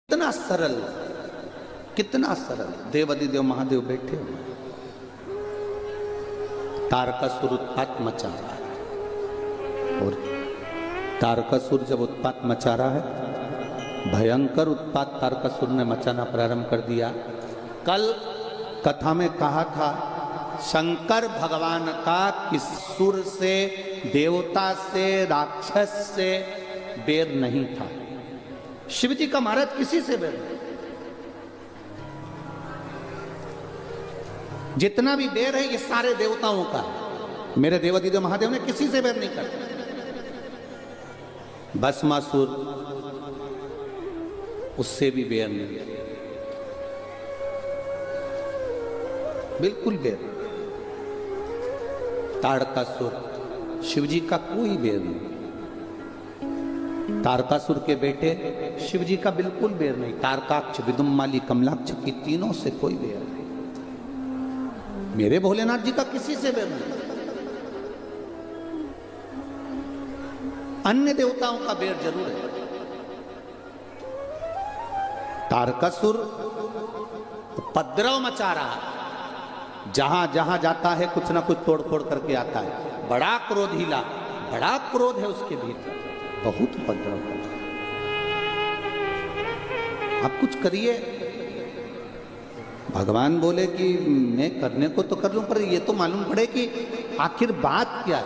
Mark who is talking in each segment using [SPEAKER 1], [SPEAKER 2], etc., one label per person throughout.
[SPEAKER 1] कितना सरल, कितना सरल। देवाधिदेव महादेव बैठे हुए, तारकासुर उत्पात मचा रहा है। और तारकासुर जब उत्पात मचा रहा है, भयंकर उत्पात तारकासुर ने मचाना प्रारंभ कर दिया। कल कथा में कहा था शंकर भगवान का किस सुर से, देवता से, राक्षस से बैर नहीं था। शिव जी का महाराज किसी से बैर नहीं। जितना भी बैर है ये सारे देवताओं का है। मेरे देवाधिदेव महादेव ने किसी से बैर नहीं करते। भस्मासुर, उससे भी बैर नहीं, बिल्कुल बैर। तारकासुर, शिवजी का कोई बैर नहीं। तारकासुर के बेटे शिव जी का बिल्कुल बैर नहीं। तारकाक्ष, विदुम्माली, कमलाक्ष की तीनों से कोई बैर नहीं। मेरे भोलेनाथ जी का किसी से बैर नहीं। अन्य देवताओं का बैर जरूर है। तारकासुर उपद्रव मचा रहा है, जहां जहां जाता है कुछ ना कुछ तोड़ फोड़ करके आता है। बड़ा क्रोधीला, बड़ा क्रोध है उसके भीतर, बहुत उपद्रव करता है। आप कुछ करिए। भगवान बोले कि मैं करने को तो कर लूं, पर ये तो मालूम पड़े कि आखिर बात क्या है।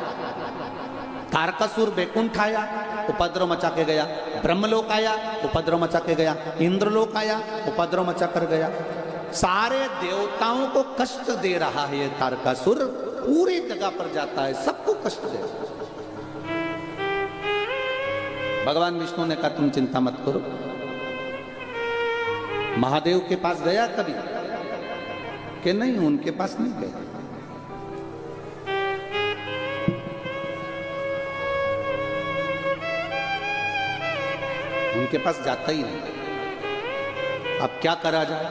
[SPEAKER 1] तारकासुर बैकुंठ आया, उपद्रव मचा के गया। ब्रह्मलोक आया, उपद्रव मचा के गया। इंद्रलोक आया, उपद्रव मचा कर गया। सारे देवताओं को कष्ट दे रहा है ये तारकासुर। पूरी जगह पर जाता है, सबको कष्ट दे रहा है। भगवान विष्णु ने कहा तुम चिंता मत करो। महादेव के पास गया कभी कि नहीं? उनके पास नहीं गया। उनके पास जाता ही नहीं। अब क्या करा जाए?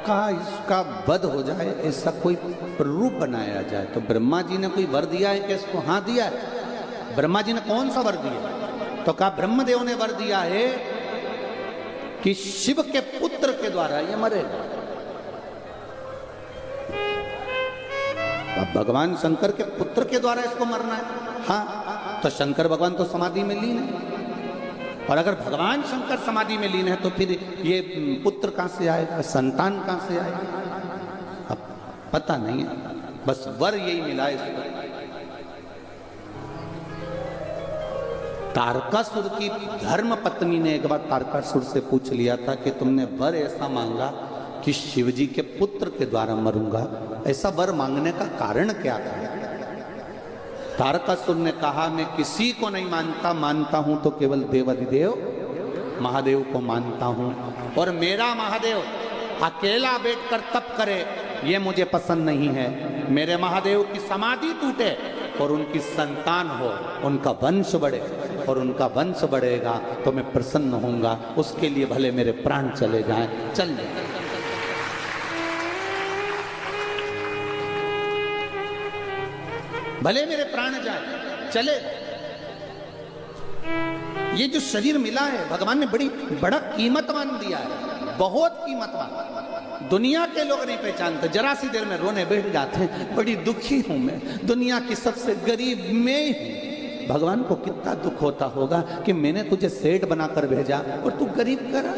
[SPEAKER 1] कहा इसका वध हो जाए, ऐसा कोई रूप बनाया जाए। तो ब्रह्मा जी ने कोई वर दिया है कि इसको? हाँ दिया है। ब्रह्मा जी ने कौन सा वर दिया? तो कहा ब्रह्मदेव ने वर दिया है कि शिव के पुत्र के द्वारा ये मरेगा। अब भगवान शंकर के पुत्र के द्वारा इसको मरना है। हाँ, तो शंकर भगवान तो समाधि में लीन है, और अगर भगवान शंकर समाधि में लीन है तो फिर ये पुत्र कहां से आएगा, संतान कहां से आएगा? अब पता नहीं है, बस वर यही मिला इसको। तारकासुर की धर्म पत्नी ने एक बार तारकासुर से पूछ लिया था कि तुमने वर ऐसा मांगा कि शिवजी के पुत्र के द्वारा मरूंगा, ऐसा वर मांगने का कारण क्या था? तारकासुर ने कहा मैं किसी को नहीं मानता, मानता हूं तो केवल देवाधिदेव महादेव को मानता हूं। और मेरा महादेव अकेला बैठकर तप करे ये मुझे पसंद नहीं है। मेरे महादेव की समाधि टूटे और उनकी संतान हो, उनका वंश बढ़े, और उनका वंश बढ़ेगा तो मैं प्रसन्न होऊंगा। उसके लिए भले मेरे प्राण चले जाएं, चल जाए। भले मेरे प्राण जाए, चले। ये जो शरीर मिला है भगवान ने बड़ा कीमतवान दिया है, बहुत कीमतवान। दुनिया के लोग नहीं पहचानते, जरा सी देर में रोने बैठ जाते हैं, बड़ी दुखी हूं मैं, दुनिया की सबसे गरीब मैं हूं। भगवान को कितना दुख होता होगा कि मैंने तुझे सेठ बनाकर भेजा और तू गरीब करा।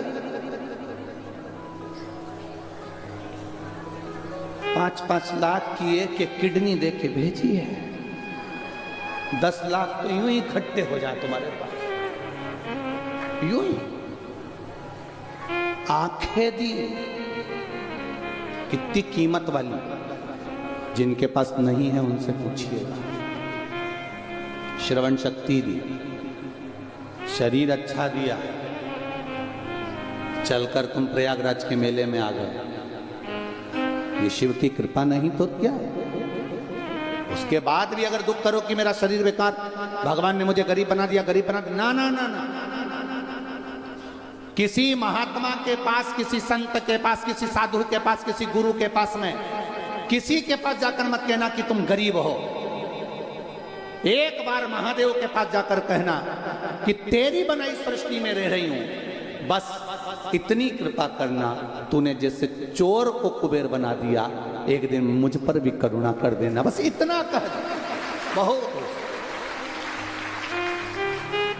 [SPEAKER 1] 5-5 लाख की एक किडनी दे के भेजी है, 10 लाख तो यूं ही इकट्ठे हो जाए तुम्हारे पास, यूं ही। आंखें दी, कितनी कीमत वाली। जिनके पास नहीं है उनसे पूछिएगा। श्रवण शक्ति दी, शरीर अच्छा दिया, चलकर तुम प्रयागराज के मेले में आ गए। ये शिव की कृपा नहीं तो क्या है? उसके बाद भी अगर दुख करो कि मेरा शरीर बेकार, भगवान ने मुझे गरीब बना दिया, गरीब बना दिया, ना ना ना ना। किसी महात्मा के पास, किसी संत के पास, किसी साधु के पास, किसी गुरु के पास में, किसी के पास जाकर मत कहना कि तुम गरीब हो। एक बार महादेव के पास जाकर कहना कि तेरी बनाई सृष्टि में रह रही हूं, बस इतनी कृपा करना, तूने जैसे चोर को कुबेर बना दिया, एक दिन मुझ पर भी करुणा कर देना, बस इतना कह दे। बहुत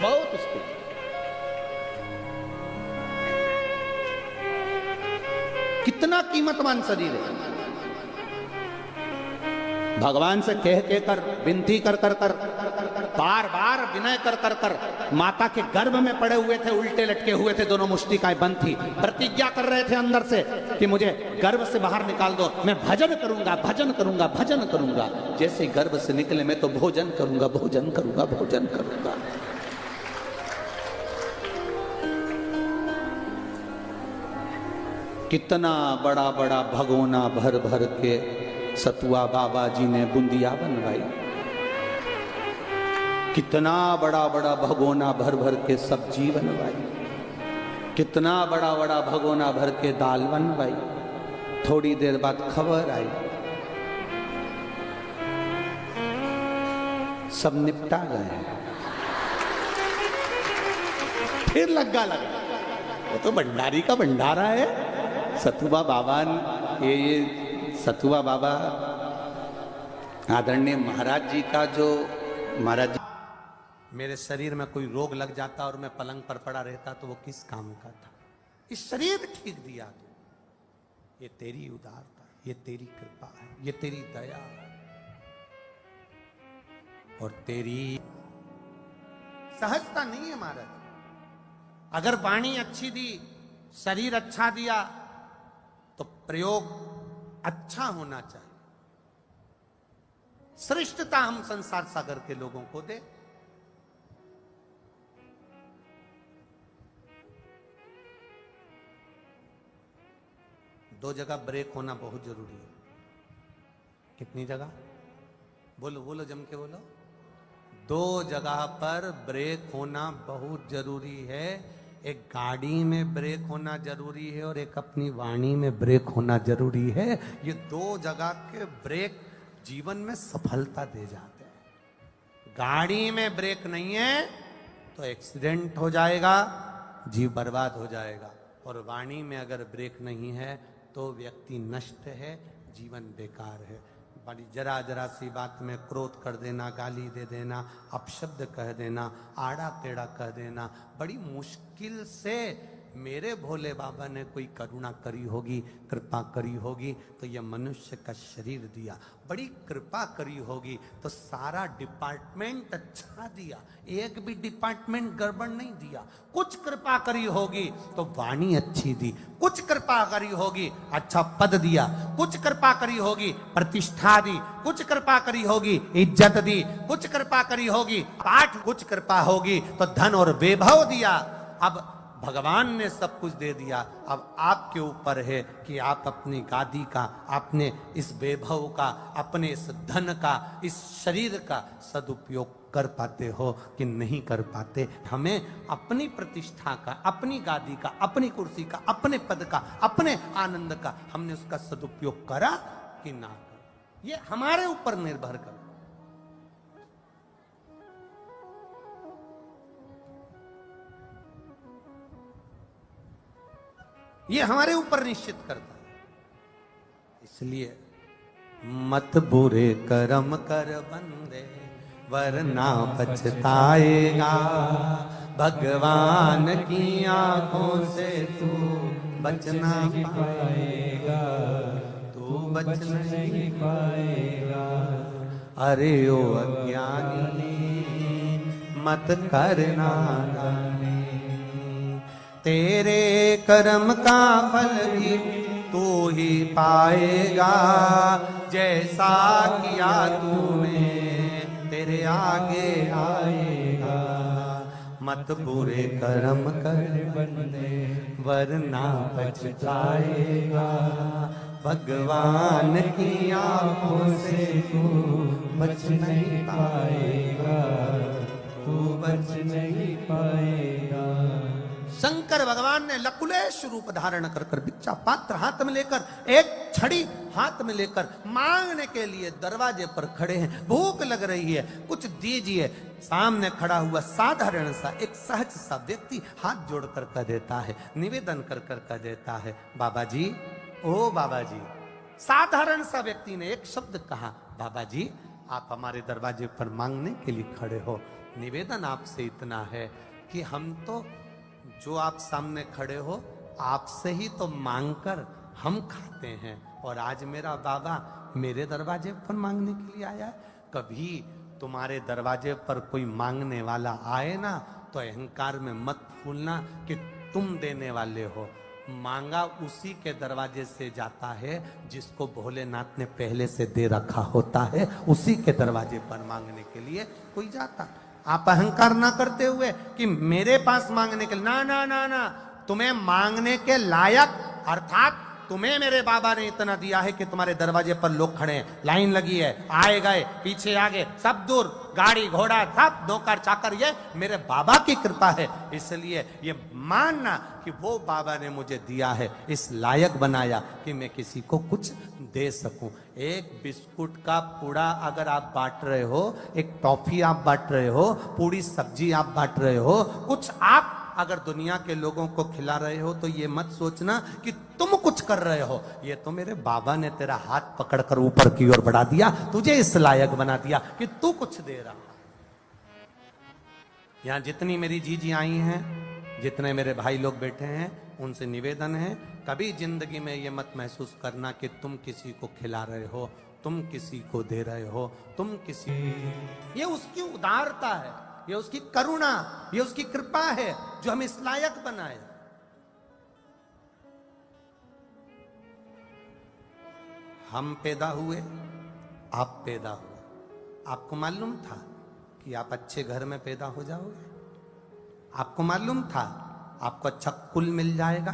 [SPEAKER 1] बहुत उसको कितना कीमतवान शरीर है। भगवान से कह कर, विनती कर कर कर, बार बार विनय कर कर कर, माता के गर्भ में पड़े हुए थे, उल्टे लटके हुए थे, दोनों मुष्टिकाएं बंद थी, प्रतिज्ञा कर रहे थे अंदर से कि मुझे गर्भ से बाहर निकाल दो, मैं भजन करूंगा, भजन करूंगा, भजन करूंगा। जैसे गर्भ से निकले, मैं तो भोजन करूंगा, भोजन करूंगा, भोजन करूंगा। कितना बड़ा बड़ा भगोना भर भर के सतुआ बाबा जी ने बूंदिया बनवाई, कितना बड़ा बड़ा भगोना भर भर के सब्जी बनवाई, कितना बड़ा बड़ा भगोना भर के दाल बनवाई। थोड़ी देर बाद खबर आई, सब निपटा गए। फिर लगा वो तो भंडारी का भंडारा है। सतुआ बाबा, ये सतुआ बाबा आदरणीय महाराज जी का, जो महाराज जी, मेरे शरीर में कोई रोग लग जाता और मैं पलंग पर पड़ा रहता तो वो किस काम का था। इस शरीर ठीक दिया तो ये तेरी उदारता, ये तेरी कृपा है, ये तेरी दया है और तेरी सहजता नहीं है महाराज। अगर वाणी अच्छी दी, शरीर अच्छा दिया तो प्रयोग अच्छा होना चाहिए। श्रेष्ठता हम संसार सागर के लोगों को दे। दो जगह ब्रेक होना बहुत जरूरी है। कितनी जगह? बोलो बोलो, जम के बोलो। दो जगह पर ब्रेक होना बहुत जरूरी है। एक गाड़ी में ब्रेक होना जरूरी है और एक अपनी वाणी में ब्रेक होना जरूरी है। ये दो जगह के ब्रेक जीवन में सफलता दे जाते हैं। गाड़ी में ब्रेक नहीं है तो एक्सीडेंट हो जाएगा, जीव बर्बाद हो जाएगा। और वाणी में अगर ब्रेक नहीं है तो व्यक्ति नष्ट है, जीवन बेकार है। बड़ी जरा जरा सी बात में क्रोध कर देना, गाली दे देना, अपशब्द कह देना, आड़ा टेढ़ा कह देना, बड़ी मुश्किल से मेरे भोले बाबा ने कोई करुणा करी होगी, कृपा करी होगी तो यह मनुष्य का शरीर दिया। बड़ी कृपा करी होगी तो सारा डिपार्टमेंट अच्छा दिया, एक भी डिपार्टमेंट गड़बड़ नहीं दिया। कुछ कृपा करी होगी तो वाणी अच्छी दी, कुछ कृपा करी होगी अच्छा पद दिया, कुछ कृपा करी होगी प्रतिष्ठा दी, कुछ कृपा करी होगी इज्जत दी, कुछ कृपा करी होगी पाठ, कुछ कृपा होगी तो धन और वैभव दिया। अब भगवान ने सब कुछ दे दिया, अब आपके ऊपर है कि आप अपनी गादी का, अपने इस वैभव का, अपने इस धन का, इस शरीर का सदुपयोग कर पाते हो कि नहीं कर पाते। हमें अपनी प्रतिष्ठा का, अपनी गादी का, अपनी कुर्सी का, अपने पद का, अपने आनंद का, हमने उसका सदुपयोग करा कि ना करा, ये हमारे ऊपर निर्भर कर। ये हमारे ऊपर निश्चित करता है। इसलिए मत बुरे कर्म कर बंदे वरना पछताएगा, भगवान की आंखों से तू बच ना पाएगा, तू बच नहीं पाएगा। अरे ओ अज्ञानी मत करना गाने, तेरे कर्म का फल भी तू ही पाएगा, जैसा किया तूने तेरे आगे आएगा। मत बुरे कर्म कर बंदे वरना पछताएगा, भगवान की आंखों से तू बच नहीं पाएगा, तू बच नहीं पाएगा। शंकर भगवान ने लकुलेश रूप धारण कर कर भिक्षा पात्र हाथ में लेकर, एक छड़ी हाथ में लेकर मांगने के लिए दरवाजे पर खड़े हैं। भूख लग रही है, कुछ दीजिए। सामने खड़ा हुआ साधारण सा एक सहज सा व्यक्ति हाथ जोड़कर कह देता है, निवेदन कर कर कह देता है, बाबा जी, ओ बाबा जी। साधारण सा व्यक्ति ने एक शब्द कहा, बाबा जी आप हमारे दरवाजे पर मांगने के लिए खड़े हो, निवेदन आपसे इतना है कि हम तो जो आप सामने खड़े हो आपसे ही तो मांगकर हम खाते हैं, और आज मेरा बाबा मेरे दरवाजे पर मांगने के लिए आया है। कभी तुम्हारे दरवाजे पर कोई मांगने वाला आए ना तो अहंकार में मत फूलना कि तुम देने वाले हो। मांगा उसी के दरवाजे से जाता है जिसको भोलेनाथ ने पहले से दे रखा होता है, उसी के दरवाजे पर मांगने के लिए कोई जाता। आप अहंकार ना करते हुए कि मेरे पास मांगने के लिए, ना ना ना ना, तुम्हें मांगने के लायक अर्थात तुम्हें मेरे बाबा ने इतना दिया है कि तुम्हारे दरवाजे पर लोग खड़े हैं, लाइन लगी है, आए गए पीछे आगे सब दूर, गाड़ी घोड़ा सब नौकर चाकर, ये मेरे बाबा की कृपा है। इसलिए ये मानना कि वो बाबा ने मुझे दिया है, इस लायक बनाया कि मैं किसी को कुछ दे सकूं। एक बिस्कुट का पूड़ा अगर आप बांट रहे हो, एक टॉफी आप बांट रहे हो, पूरी सब्जी आप बांट रहे हो, कुछ आप अगर दुनिया के लोगों को खिला रहे हो तो ये मत सोचना कि तुम कुछ कर रहे हो, ये तो मेरे बाबा ने तेरा हाथ पकड़कर ऊपर की ओर बढ़ा दिया, तुझे इस लायक बना दिया कि तू कुछ दे रहा। यहां जितनी मेरी जीजी आई हैं, जितने मेरे भाई लोग बैठे हैं, उनसे निवेदन है, कभी जिंदगी में ये मत महसूस करना कि तुम किसी को खिला रहे हो, तुम किसी को दे रहे हो, तुम किसी, ये उसकी उदारता है, ये उसकी करुणा, ये उसकी कृपा है जो हमें इस लायक बनाए। हम पैदा हुए, आप पैदा हुए, आपको मालूम था कि आप अच्छे घर में पैदा हो जाओगे? आपको मालूम था आपको अच्छा कुल मिल जाएगा?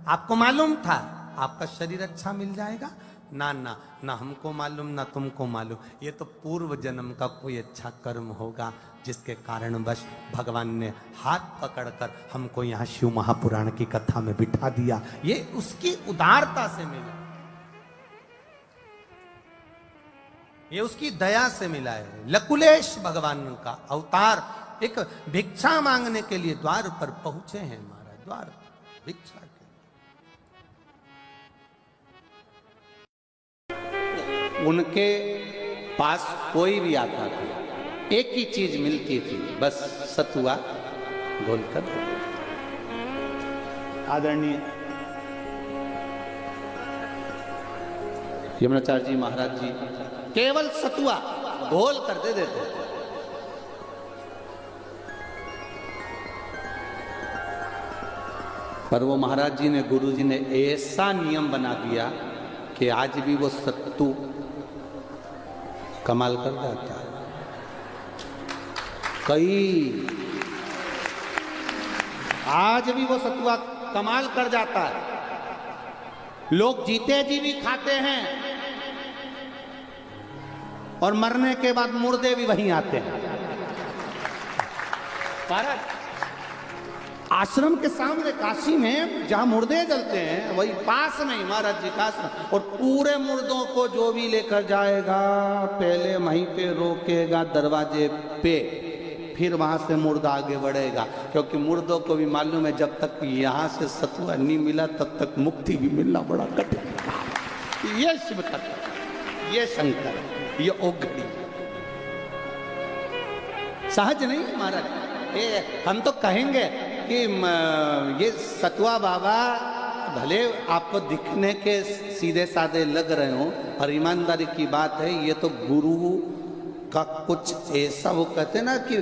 [SPEAKER 1] आपको मालूम था आपका शरीर अच्छा मिल जाएगा? ना ना ना, हमको मालूम ना तुमको मालूम, ये तो पूर्व जन्म का कोई अच्छा कर्म होगा जिसके कारणवश भगवान ने हाथ पकड़कर हमको यहाँ शिव महापुराण की कथा में बिठा दिया। ये उसकी उदारता से मिला, ये उसकी दया से मिला है। लकुलेश भगवान का अवतार एक भिक्षा मांगने के लिए द्वार पर पहुंचे हैं, महाराज द्वार भिक्षा के। उनके पास कोई भी आता था, एक ही चीज मिलती थी, बस सतुआ घोलकर। आदरणीय यमुनाचार्य जी महाराज जी केवल सतुआ घोल कर दे देते थे। पर वो महाराज जी ने, गुरु जी ने ऐसा नियम बना दिया कि आज भी वो सत्तू कमाल कर जाता है। आज भी वो सतुआ कमाल कर जाता है। लोग जीते जी भी खाते हैं और मरने के बाद मुर्दे भी वहीं आते हैं। आश्रम के सामने काशी में जहां मुर्दे जलते हैं वही पास में महाराज जी का आश्रम, और पूरे मुर्दों को जो भी लेकर जाएगा पहले वहीं पे रोकेगा दरवाजे पे, फिर वहां से मुर्दा आगे बढ़ेगा, क्योंकि मुर्दों को भी मालूम है जब तक यहाँ से सतुआ नहीं मिला तब तक मुक्ति भी मिलना बड़ा कठिन। ये शिव तत्व, ये शंकर, ये ओघड़ी सहज नहीं महाराज। हम तो कहेंगे कि ये सतुआ बाबा भले आपको दिखने के सीधे साधे लग रहे हो, और ईमानदारी की बात है ये तो गुरु का कुछ ऐसा, वो कहते ना कि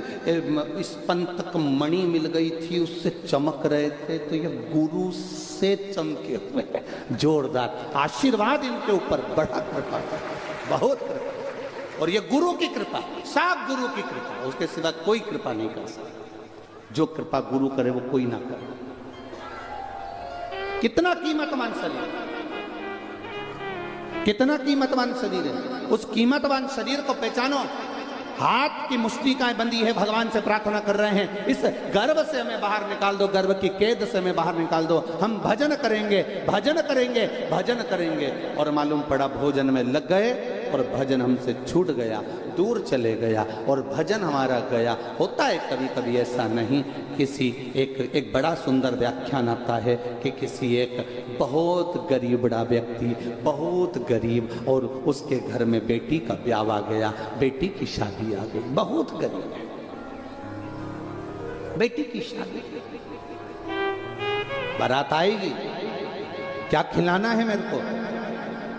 [SPEAKER 1] इस पंतक मणि मिल गई थी उससे चमक रहे थे, तो ये गुरु से चमके हुए जोरदार आशीर्वाद इनके ऊपर बड़ा कृपा, बहुत कृपा, और ये गुरु की कृपा, साफ गुरु की कृपा, उसके सिवा कोई कृपा नहीं कर सकता। जो कृपा गुरु करे वो कोई ना करे। कितना कीमतवान शरीर, कितना कीमतवान शरीर है, उस कीमतवान शरीर को पहचानो। हाथ की मुष्टिकाएं बंधी है, भगवान से प्रार्थना कर रहे हैं, इस गर्भ से हमें बाहर निकाल दो, गर्भ की कैद से हमें बाहर निकाल दो, हम भजन करेंगे, भजन करेंगे, भजन करेंगे। और मालूम पड़ा भोजन में लग गए और भजन हमसे छूट गया, दूर चले गया और भजन हमारा गया। होता है कभी कभी ऐसा नहीं, किसी एक बड़ा सुंदर व्याख्यान आता है कि किसी एक बहुत गरीब बड़ा व्यक्ति, बहुत गरीब, और उसके घर में बेटी का ब्याह आ गया, बेटी की शादी आ गई, बहुत गरीब है, बेटी की शादी, बारात आएगी, क्या खिलाना है मेरे को,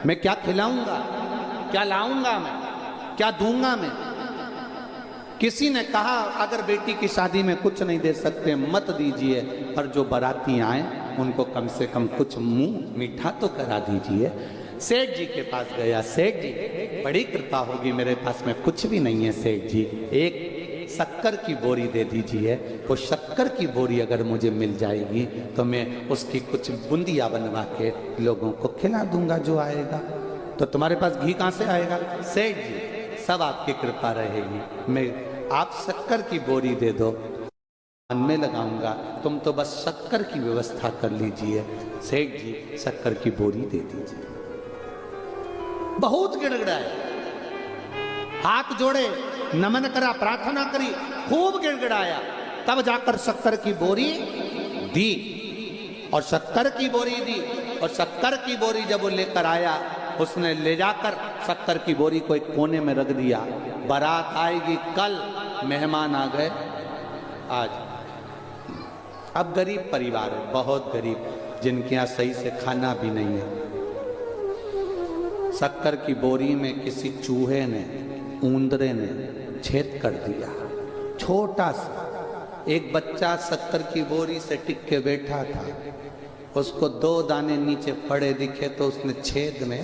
[SPEAKER 1] मैं क्या खिलाऊंगा, क्या लाऊंगा, मैं क्या दूंगा, मैं। किसी ने कहा अगर बेटी की शादी में कुछ नहीं दे सकते मत दीजिए, पर जो बाराती आए उनको कम से कम कुछ मुंह मीठा तो करा दीजिए। सेठ जी के पास गया, सेठ जी बड़ी कृपा होगी, मेरे पास में कुछ भी नहीं है सेठ जी, एक शक्कर की बोरी दे दीजिए, वो शक्कर की बोरी अगर मुझे मिल जाएगी तो मैं उसकी कुछ बूंदिया बनवा के लोगों को खिला दूंगा जो आएगा। तो तुम्हारे पास घी कहाँ से आएगा? सेठ जी सब आपकी कृपा रहेगी, मैं आप शक्कर की बोरी दे दो, मन में लगाऊंगा, तुम तो बस शक्कर की व्यवस्था कर लीजिए। सेठ जी शक्कर की बोरी दे दीजिए। बहुत गिड़गिड़ाए, हाथ जोड़े, नमन करा, प्रार्थना करी, खूब गिड़गिड़ाया, तब जाकर शक्कर की बोरी दी, और शक्कर की बोरी दी, और शक्कर की बोरी जब वो लेकर आया, उसने ले जाकर शक्कर की बोरी को एक कोने में रख दिया। बारात आएगी कल, मेहमान आ गए आज। अब गरीब परिवार है, बहुत गरीब, जिनके यहाँ सही से खाना भी नहीं है। शक्कर की बोरी में किसी चूहे ने, ऊंदरे ने छेद कर दिया, छोटा सा। एक बच्चा शक्कर की बोरी से टिक के बैठा था, उसको 2 दाने नीचे पड़े दिखे तो उसने छेद में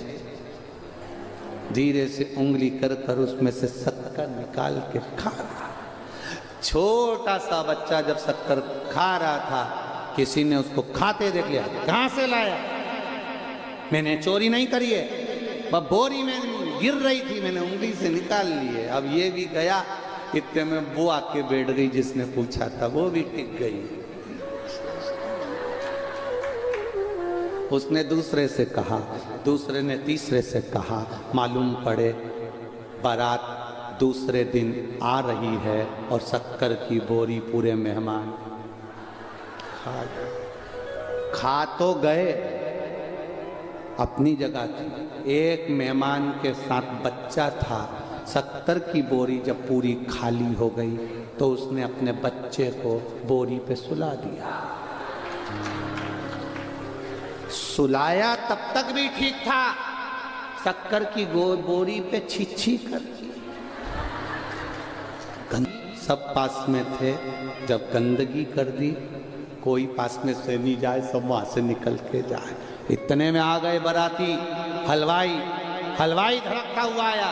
[SPEAKER 1] धीरे से उंगली कर कर उसमें से शक्कर निकाल के खा रहा। छोटा सा बच्चा जब शक्कर खा रहा था, किसी ने उसको खाते देख लिया, कहां से लाया? मैंने चोरी नहीं करी है, वह बोरी में गिर रही थी, मैंने उंगली से निकाल ली है। अब ये भी गया, इतने में वो आके बैठ गई, जिसने पूछा था वो भी टिक गई। उसने दूसरे से कहा, दूसरे ने तीसरे से कहा, मालूम पड़े बारात दूसरे दिन आ रही है और शक्कर की बोरी पूरे मेहमान खा तो गए, अपनी जगह थी। एक मेहमान के साथ बच्चा था, शक्कर की बोरी जब पूरी खाली हो गई तो उसने अपने बच्चे को बोरी पे सुला दिया। सुलाया तब तक भी ठीक था, शक्कर की बोरी पे छिछी कर दी। सब पास में थे, जब गंदगी कर दी, कोई पास में से नहीं जाए, सब वहां से निकल के जाए। इतने में आ गए बाराती, हलवाई, हलवाई धड़कता हुआ आया,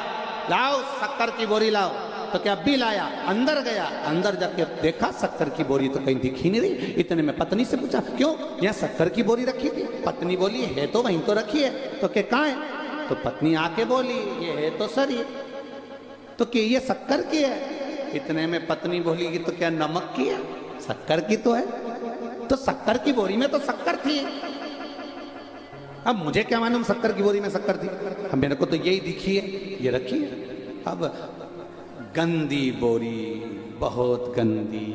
[SPEAKER 1] लाओ शक्कर की बोरी लाओ। तो क्या भी लाया, अंदर गया, अंदर जाके देखा शक्कर की बोरी तो कहीं दिखी नहीं रही। इतने में पत्नी से पूछा, क्यों यहाँ शक्कर की बोरी रखी थी? पत्नी बोली, है तो वहीं तो रखी है। तो क्या कहाँ है? तो पत्नी आके बोली, ये है तो सर ये, तो क्या ये शक्कर की है? इतने में पत्नी बोली, कि तो क्या नमक की है? शक्कर की तो है। तो शक्कर की बोरी में तो शक्कर थी, अब मुझे क्या मालूम शक्कर की बोरी में शक्कर थी? अब मेरे को तो यही दिखी है, ये रखी है। अब गंदी बोरी, बहुत गंदी,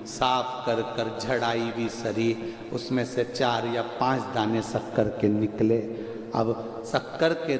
[SPEAKER 1] साफ कर कर झड़ाई भी सरी, उसमें से 4 या 5 दाने शक्कर के निकले। अब शक्कर के